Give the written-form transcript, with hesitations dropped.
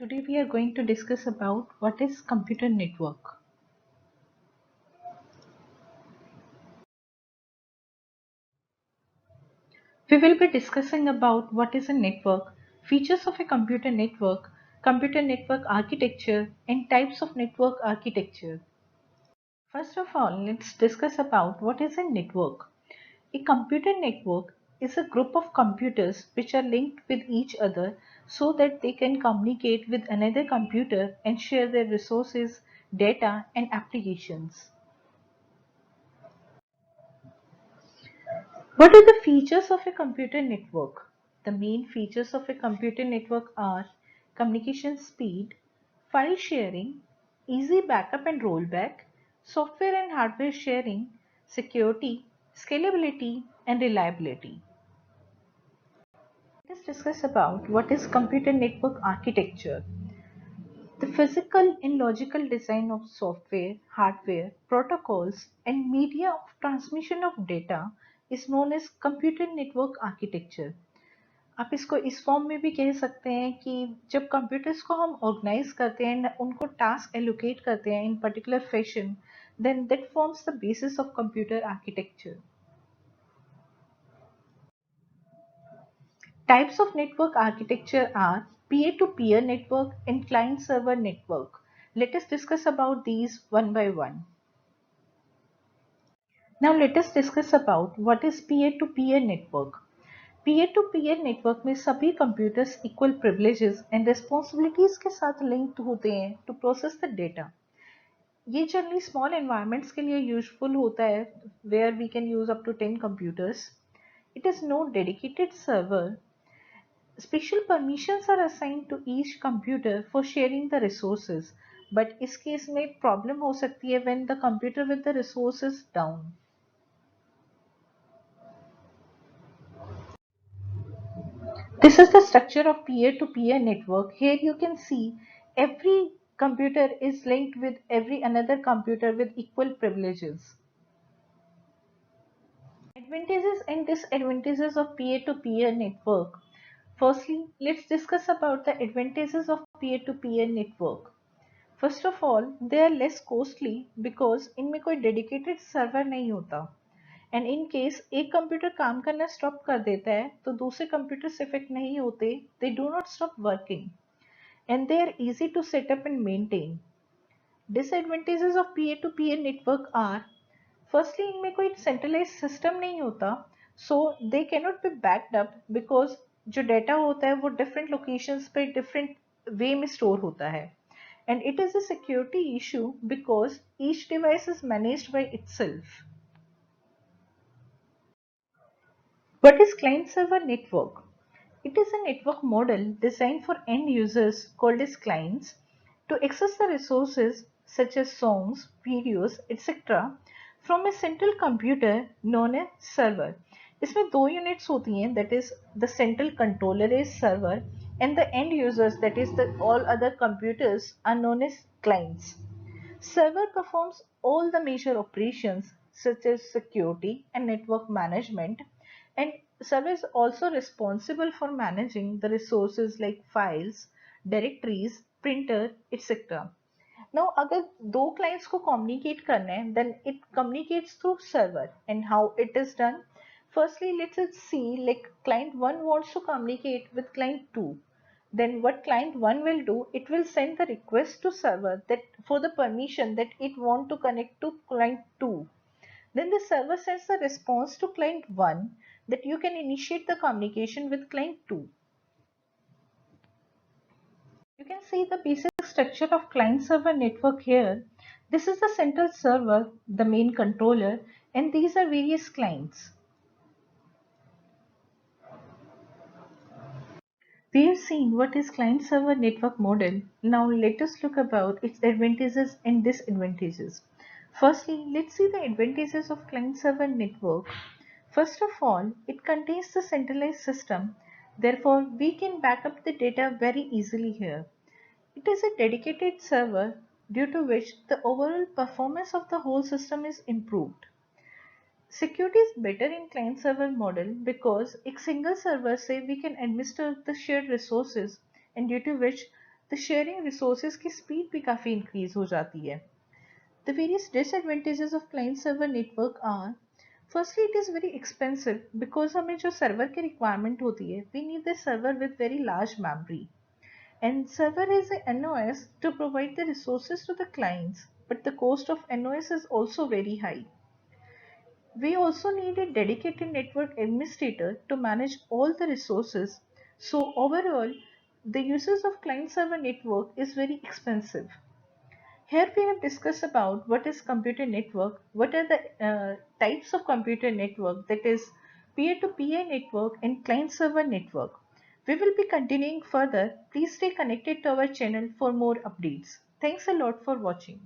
Today we are going to discuss about what is computer network. We will be discussing about what is a network, features of a computer network architecture, and types of network architecture. First of all, let's discuss about what is a network. A computer network is a group of computers which are linked with each other so that they can communicate with another computer and share their resources, data, and applications. What are the features of a computer network? The main features of a computer network are communication speed, file sharing, easy backup and rollback, software and hardware sharing, security, scalability, and reliability. Let us discuss about what is computer network architecture. The physical and logical design of software, hardware, protocols, and media of transmission of data is known as computer network architecture. आप इसको इस form में भी कह सकते हैं कि जब कंप्यूटर्स को हम ऑर्गेनाइज करते हैं उनको टास्क एलोकेट करते हैं in particular fashion then that forms the basis of computer architecture. Types of network architecture are peer-to-peer network and client-server network. Let us discuss about these one by one. Now let us discuss about what is peer-to-peer network. Peer-to-peer network में सभी computers equal privileges and responsibilities के साथ linked होते हैं to process the data. ये generally small environments के लिए useful होता है where we can use up to 10 computers. It is no dedicated server. Special permissions are assigned to each computer for sharing the resources. But इस case में problem हो सकती है when the computer with the resources down. This is the structure of peer-to-peer network. Here you can see every computer is linked with every another computer with equal privileges. Advantages and disadvantages of peer-to-peer network. Firstly, let's discuss about the advantages of peer-to-peer network. First of all, they are less costly because इनमें कोई dedicated server नहीं होता. And in case एक computer काम करना stop कर देता है तो दूसरे कंप्यूटर्स इफेक्ट नहीं होते. They do not stop working and they are easy to set up and maintain. Disadvantages of peer to peer network are firstly इनमें कोई सेंट्रलाइज सिस्टम नहीं होता so they cannot be backed up because जो data होता है वो different locations पे different way में स्टोर होता है. And it is a security issue because each device is managed by itself. What is client-server network? It is a network model designed for end users called as clients to access the resources such as songs, videos, etc. from a central computer known as server. इसमें दो units होती हैं, that is the central controller is server and the end users, that is the all other computers, are known as clients. Server performs all the major operations such as security and network management, and server is also responsible for managing the resources like files, directories, printer, etc. Now अगर दो clients को communicate करना है then it communicates through server. And how it is done? Firstly, let's see, like client 1 wants to communicate with client 2. Then what client 1 will do, it will send the request to server that for the permission that it want to connect to client 2. Then the server sends the response to client 1 that you can initiate the communication with client 2. You can see the basic structure of client-server network here. This is the central server, the main controller, and these are various clients. We have seen what is client-server network model. Now let us look about its advantages and disadvantages. Firstly, let's see the advantages of client-server network. First of all, it contains the centralized system. Therefore, we can back up the data very easily here. It is a dedicated server due to which the overall performance of the whole system is improved. Security is better in client server model because एक single server से we can administer the shared resources and due to which तो sharing resources की speed भी काफ़ी increase हो जाती है। The various disadvantages of client server network are, firstly it is very expensive because हमें जो सर्वर की रिक्वायरमेंट होती है, we need the server with very large memory, and server is a NOS to provide the resources to the clients, but the cost of NOS is also very high. We also need a dedicated network administrator to manage all the resources. So overall, the uses of client server network is very expensive. Here we have discussed about what is computer network, what are the types of computer network, that is peer-to-peer network and client server network. We will be continuing further. Please stay connected to our channel for more updates. Thanks a lot for watching.